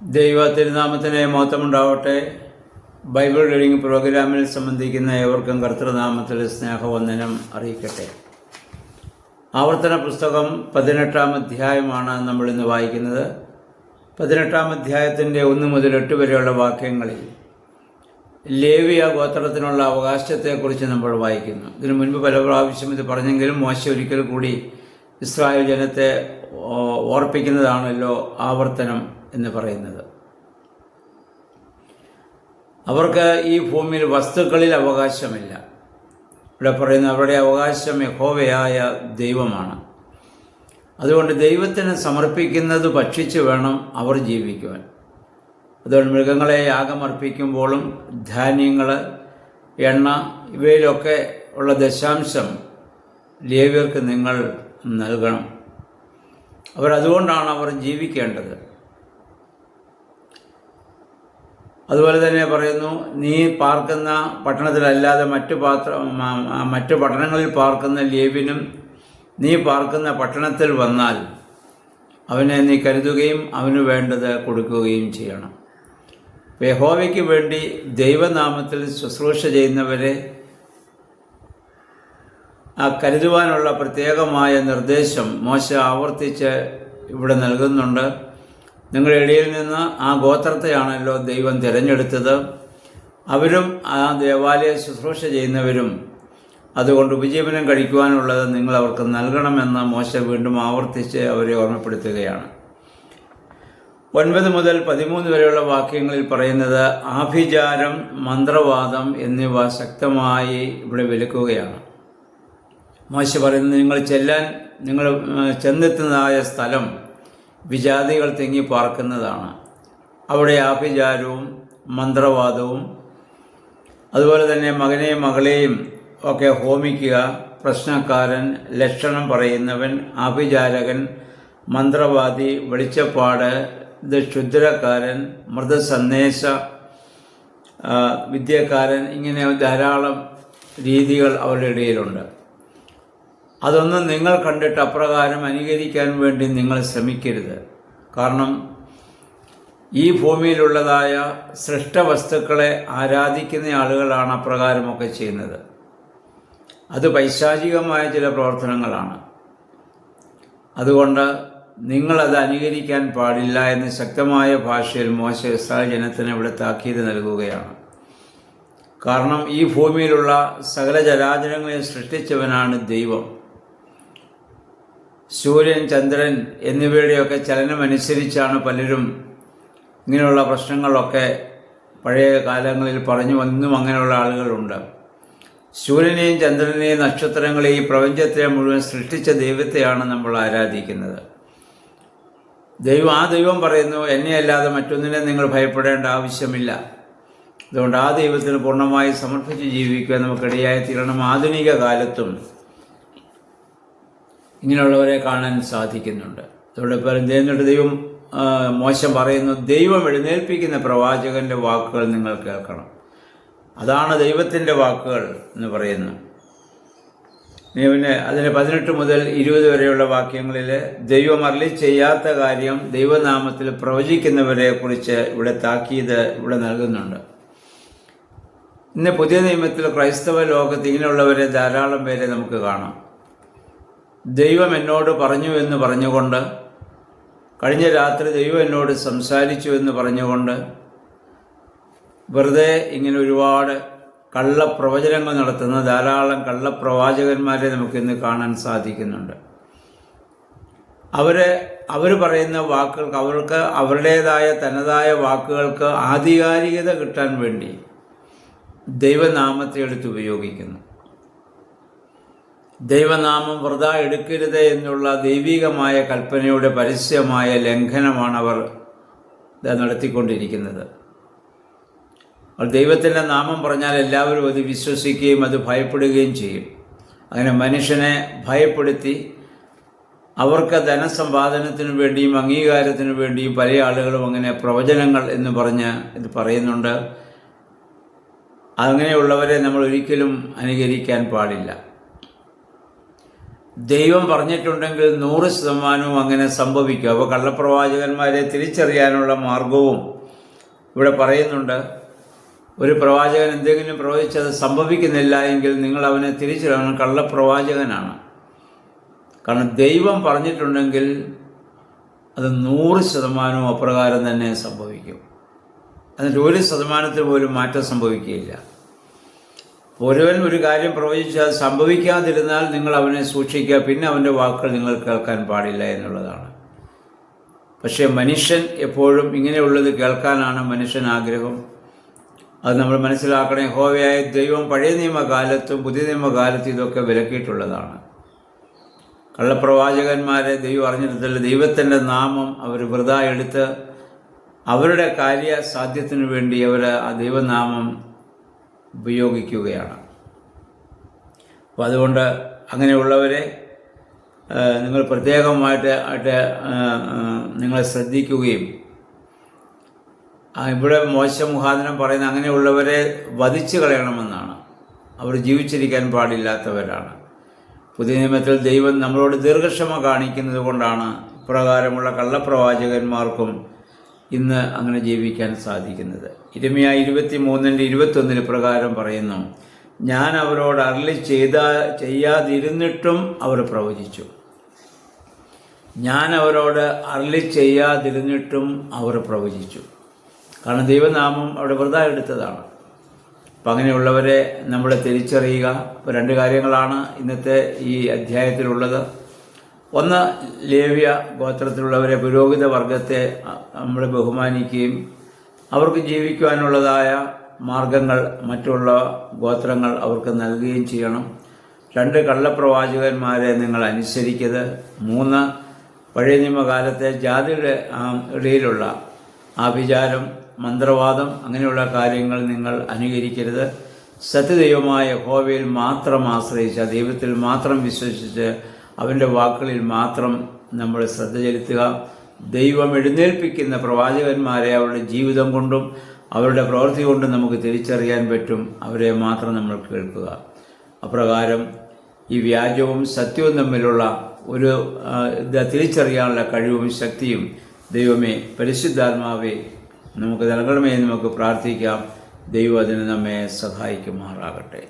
ദൈവ തിരുനാമത്തിന് മഹത്വമുണ്ടാവട്ടെ. Bible reading പ്രോഗ്രാമിൽ സംബന്ധിക്കുന്ന ഏവർക്കും കർത്തൃനാമത്തിൽ സ്നേഹവന്ദനം അറിയിക്കട്ടെ. ആവർത്തന പുസ്തകം 18-ാം അധ്യായമാണ് നമ്മളിന്ന് വായിക്കുന്നത്. 18-ാം അധ്യായത്തിൻ്റെ 1 മുതൽ 8 വരെയുള്ള വാക്യങ്ങളിൽ ലേവിയ ഗോത്രത്തിനുള്ള അവകാശത്തെക്കുറിച്ച് നമ്മൾ വായിക്കുന്നു. ഇതിനു മുൻപ് പല പ്രാവശ്യം ഇത് പറഞ്ഞെങ്കിലും മോശ ഒരിക്കൽ കൂടി ഇസ്രായേൽ ജനത്തെ ഓർപ്പിക്കുന്നതാണല്ലോ ആവർത്തനം എന്ന് പറയുന്നത്. അവർക്ക് ഈ ഭൂമിയിൽ വസ്തുക്കളിൽ അവകാശമില്ല. ഇവിടെ പറയുന്ന അവരുടെ അവകാശം യഹോവയായ ദൈവമാണ്. അതുകൊണ്ട് ദൈവത്തിന് സമർപ്പിക്കുന്നത് ഭക്ഷിച്ച് വേണം അവർ ജീവിക്കുവാൻ. അതുകൊണ്ട് മൃഗങ്ങളെ യാഗമർപ്പിക്കുമ്പോഴും ധാന്യങ്ങൾ, എണ്ണ ഇവയിലൊക്കെ ഉള്ള ദശാംശം ലേവ്യർക്ക് നിങ്ങൾ നൽകണം. അവരതുകൊണ്ടാണ് അവർ ജീവിക്കേണ്ടത്. അതുപോലെ തന്നെ പറയുന്നു, നീ പാർക്കുന്ന പട്ടണത്തിലല്ലാതെ മറ്റു പട്ടണങ്ങളിൽ പാർക്കുന്ന ലേവ്യനും നീ പാർക്കുന്ന പട്ടണത്തിൽ വന്നാൽ അവനെ നീ കരുതുകയും അവന് വേണ്ടത് കൊടുക്കുകയും ചെയ്യണം. യഹോവയ്ക്ക് വേണ്ടി ദൈവനാമത്തിൽ ശുശ്രൂഷ ചെയ്യുന്നവരെ കരുതുവാനുള്ള പ്രത്യേകമായ നിർദ്ദേശം മോശ ആവർത്തിച്ച് ഇവിടെ നൽകുന്നുണ്ട്. നിങ്ങളുടെ ഇടയിൽ നിന്ന് ആ ഗോത്രത്തെയാണല്ലോ ദൈവം തിരഞ്ഞെടുത്തത്. അവരും ആ ദേവാലയ ശുശ്രൂഷ ചെയ്യുന്നവരും. അതുകൊണ്ട് ഉപജീവനം കഴിക്കുവാനുള്ളത് നിങ്ങൾ അവർക്ക് നൽകണമെന്ന് മോശ വീണ്ടും ആവർത്തിച്ച് അവരെ ഓർമ്മപ്പെടുത്തുകയാണ്. 9 മുതൽ 13 വരെയുള്ള വാക്യങ്ങളിൽ പറയുന്നത് ആഭിചാരം, മന്ത്രവാദം എന്നിവ ശക്തമായി ഇവിടെ വിലക്കുകയാണ്. മോശ പറയുന്നത്, നിങ്ങൾ ചെന്നെത്തുന്നതായ സ്ഥലം വിജാതികൾ തിങ്ങി പാർക്കുന്നതാണ്. അവിടെ ആഭിചാരവും മന്ത്രവാദവും അതുപോലെ തന്നെ മകനെയും മകളെയും ഒക്കെ ഹോമിക്കുക, പ്രശ്നക്കാരൻ, ലക്ഷണം പറയുന്നവൻ, ആഭിചാരകൻ, മന്ത്രവാദി, വെളിച്ചപ്പാട്, ക്ഷുദ്രക്കാരൻ, മൃതസന്ദേശ വിദ്യക്കാരൻ, ഇങ്ങനെ ധാരാളം രീതികൾ അവരുടെ ഇടയിലുണ്ട്. അതൊന്നും നിങ്ങൾ കണ്ടിട്ട് അപ്രകാരം അനുകരിക്കാൻ വേണ്ടി നിങ്ങൾ ശ്രമിക്കരുത്. കാരണം ഈ ഭൂമിയിലുള്ളതായ സൃഷ്ടവസ്തുക്കളെ ആരാധിക്കുന്ന ആളുകളാണ് അപ്രകാരമൊക്കെ ചെയ്യുന്നത്. അത് പൈശാചികമായ ചില പ്രവർത്തനങ്ങളാണ്. അതുകൊണ്ട് നിങ്ങളത് അനുകരിക്കാൻ പാടില്ല എന്ന് ശക്തമായ ഭാഷയിൽ മോശ ഇസ്രായേൽ ജനത്തിന് ഇവിടെ താക്കീത് നൽകുകയാണ്. കാരണം ഈ ഭൂമിയിലുള്ള സകല ചരാചരങ്ങളെ സൃഷ്ടിച്ചവനാണ് ദൈവം. സൂര്യൻ, ചന്ദ്രൻ എന്നിവയുടെയൊക്കെ ചലനമനുസരിച്ചാണ് പലരും ഇങ്ങനെയുള്ള പ്രശ്നങ്ങളൊക്കെ പഴയ കാലങ്ങളിൽ പറഞ്ഞു വന്നും അങ്ങനെയുള്ള ആളുകളുണ്ട്. സൂര്യനെയും ചന്ദ്രനെയും നക്ഷത്രങ്ങളെയും പ്രപഞ്ചത്തെ മുഴുവൻ സൃഷ്ടിച്ച ദൈവത്തെയാണ് നമ്മൾ ആരാധിക്കുന്നത്. ദൈവം പറയുന്നു, എന്നെ അല്ലാതെ മറ്റൊന്നിനെ നിങ്ങൾ ഭയപ്പെടേണ്ട ആവശ്യമില്ല. അതുകൊണ്ട് ആ ദൈവത്തിന് പൂർണ്ണമായി സമർപ്പിച്ച് ജീവിക്കാൻ നമുക്കിടയായി തീരണം. ആധുനിക കാലത്തും ഇങ്ങനെയുള്ളവരെ കാണാൻ സാധിക്കുന്നുണ്ട്. അതുകൊണ്ട് ദൈവം മോശം പറയുന്നു, ദൈവം എഴുന്നേൽപ്പിക്കുന്ന പ്രവാചകന്റെ വാക്കുകൾ നിങ്ങൾ കേൾക്കണം. അതാണ് ദൈവത്തിൻ്റെ വാക്കുകൾ എന്ന് പറയുന്നു. പിന്നെ അതിന് 18 മുതൽ 20 വരെയുള്ള വാക്യങ്ങളിൽ ദൈവം അരുളി ചെയ്യാത്ത കാര്യം ദൈവനാമത്തിൽ പ്രവചിക്കുന്നവരെ കുറിച്ച് ഇവിടെ താക്കീത് ഇവിടെ നൽകുന്നുണ്ട്. ഇന്ന് പുതിയ നിയമത്തിൽ ക്രൈസ്തവ ലോകത്ത് ഇങ്ങനെയുള്ളവരെ ധാരാളം പേരെ നമുക്ക് കാണാം. ദൈവം എന്നോട് പറഞ്ഞു എന്ന് പറഞ്ഞുകൊണ്ട്, കഴിഞ്ഞ രാത്രി ദൈവം എന്നോട് സംസാരിച്ചു എന്ന് പറഞ്ഞുകൊണ്ട് വെറുതെ ഇങ്ങനെ ഒരുപാട് കള്ളപ്രവചനങ്ങൾ നടത്തുന്ന ധാരാളം കള്ളപ്രവാചകന്മാരെ നമുക്കിന്ന് കാണാൻ സാധിക്കുന്നുണ്ട്. അവർ പറയുന്ന വാക്കുകൾക്ക്, അവർക്ക് അവരുടേതായ തനതായ വാക്കുകൾക്ക് ആധികാരികത കിട്ടാൻ വേണ്ടി ദൈവനാമത്തെ എടുത്ത് ഉപയോഗിക്കുന്നു. ദൈവനാമം വൃഥാ എടുക്കരുത് എന്നുള്ള ദൈവികമായ കൽപ്പനയുടെ പരസ്യമായ ലംഘനമാണ് അവർ നടത്തിക്കൊണ്ടിരിക്കുന്നത്. ദൈവത്തിൻ്റെ നാമം പറഞ്ഞാൽ എല്ലാവരും അത് വിശ്വസിക്കുകയും അത് ഭയപ്പെടുകയും ചെയ്യും. അങ്ങനെ മനുഷ്യനെ ഭയപ്പെടുത്തി അവർക്ക് ധനസമ്പാദനത്തിനു വേണ്ടിയും അംഗീകാരത്തിനു വേണ്ടിയും പല ആളുകളും അങ്ങനെ പ്രവചനങ്ങൾ എന്ന് പറഞ്ഞ് ഇത് പറയുന്നുണ്ട്. അങ്ങനെയുള്ളവരെ നമ്മൾ ഒരിക്കലും അനുകരിക്കാൻ പാടില്ല. ദൈവം പറഞ്ഞിട്ടുണ്ടെങ്കിൽ 100% അങ്ങനെ സംഭവിക്കും. അപ്പോൾ കള്ളപ്രവാചകന്മാരെ തിരിച്ചറിയാനുള്ള മാർഗവും ഇവിടെ പറയുന്നുണ്ട്. ഒരു പ്രവാചകൻ എന്തെങ്കിലും പ്രവചിച്ചത് സംഭവിക്കുന്നില്ല എങ്കിൽ നിങ്ങൾ അവനെ തിരിച്ചറിയണം, കള്ളപ്രവാചകനാണ്. കാരണം ദൈവം പറഞ്ഞിട്ടുണ്ടെങ്കിൽ അത് 100% അപ്രകാരം തന്നെ സംഭവിക്കും. അതിൻ്റെ 1% പോലും മാറ്റം സംഭവിക്കുകയില്ല. ഒരുവൻ ഒരു കാര്യം പ്രവചിച്ചാൽ സംഭവിക്കാതിരുന്നാൽ നിങ്ങൾ അവനെ സൂക്ഷിക്കുക, പിന്നെ അവൻ്റെ വാക്കുകൾ നിങ്ങൾ കേൾക്കാൻ പാടില്ല എന്നുള്ളതാണ്. പക്ഷേ മനുഷ്യൻ എപ്പോഴും ഇങ്ങനെയുള്ളത് കേൾക്കാനാണ് മനുഷ്യൻ ആഗ്രഹം. അത് നമ്മൾ മനസ്സിലാക്കണം. യഹോവയായ ദൈവം പഴയ നിയമകാലത്തും പുതിയ നിയമകാലത്തും ഇതൊക്കെ വിലക്കിയിട്ടുള്ളതാണ്. കള്ളപ്രവാചകന്മാരെ ദൈവം അറിഞ്ഞിട്ടില്ല. ദൈവത്തിൻ്റെ നാമം അവർ വൃഥാ എടുത്ത് അവരുടെ കാര്യസാധ്യത്തിനു വേണ്ടി അവർ ആ ദൈവനാമം ഉപയോഗിക്കുകയാണ്. അപ്പോൾ അതുകൊണ്ട് അങ്ങനെയുള്ളവരെ നിങ്ങൾ പ്രത്യേകമായിട്ട് നിങ്ങൾ ശ്രദ്ധിക്കുകയും, ഇവിടെ മോശ മുഖാന്തരം പറയുന്ന അങ്ങനെയുള്ളവരെ വധിച്ചു കളയണമെന്നാണ്. അവർ ജീവിച്ചിരിക്കാൻ പാടില്ലാത്തവരാണ്. പുതിയ നിയമത്തിൽ ദൈവം നമ്മളോട് ദീർഘക്ഷമ കാണിക്കുന്നത് കൊണ്ടാണ് ഇപ്രകാരമുള്ള കള്ളപ്രവാചകന്മാർക്കും ഇന്ന് അങ്ങനെ ജീവിക്കാൻ സാധിക്കുന്നത്. ഇരമ്യാ 23:21 പ്രകാരം പറയുന്നു, ഞാൻ അവരോട് അരുളി ചെയ്യാതിരുന്നിട്ടും അവർ പ്രവചിച്ചു. ഞാൻ അവരോട് അരുളി ചെയ്യാതിരുന്നിട്ടും അവർ പ്രവചിച്ചു. കാരണം ദൈവനാമം അവിടെ വൃഥാ എടുത്തതാണ്. അപ്പം അങ്ങനെയുള്ളവരെ നമ്മൾ തിരിച്ചറിയുക. ഇപ്പോൾ 2 കാര്യങ്ങളാണ് ഇന്നത്തെ ഈ അധ്യായത്തിലുള്ളത്. ഒന്ന്, ലേവ്യ ഗോത്രത്തിലുള്ളവരെ, പുരോഹിത വർഗത്തെ നമ്മൾ ബഹുമാനിക്കുകയും അവർക്ക് ജീവിക്കുവാനുള്ളതായ മാർഗങ്ങൾ മറ്റുള്ള ഗോത്രങ്ങൾ അവർക്ക് നൽകുകയും ചെയ്യണം. 2, കള്ളപ്രവാചകന്മാരെ നിങ്ങൾ അനുസരിക്കരുത്. 3, പഴയ നിയമകാലത്തെ ജാതിയുടെ ഇടയിലുള്ള ആഭിചാരം, മന്ത്രവാദം, അങ്ങനെയുള്ള കാര്യങ്ങൾ നിങ്ങൾ അനുകരിക്കരുത്. സത്യദൈവമായ യഹോവയിൽ മാത്രം ആശ്രയിച്ച്, ദൈവത്തിൽ മാത്രം വിശ്വസിച്ച് അവൻ്റെ വാക്കുകളിൽ മാത്രം നമ്മൾ ശ്രദ്ധ ചെലുത്തുക. ദൈവം എഴുന്നേൽപ്പിക്കുന്ന പ്രവാചകന്മാരെ അവരുടെ ജീവിതം കൊണ്ടും അവരുടെ പ്രവൃത്തി കൊണ്ടും നമുക്ക് തിരിച്ചറിയാൻ പറ്റും. അവരെ മാത്രം നമ്മൾ കേൾക്കുക. അപ്രകാരം ഈ വ്യാജവും സത്യവും തമ്മിലുള്ള ഒരു തിരിച്ചറിയാനുള്ള കഴിവും ശക്തിയും ദൈവമേ, പരിശുദ്ധാത്മാവേ നമുക്ക് നൽകണമേ എന്ന് നമുക്ക് പ്രാർത്ഥിക്കാം. ദൈവം അതിന് നമ്മെ സഹായിക്കുമാറാകട്ടെ.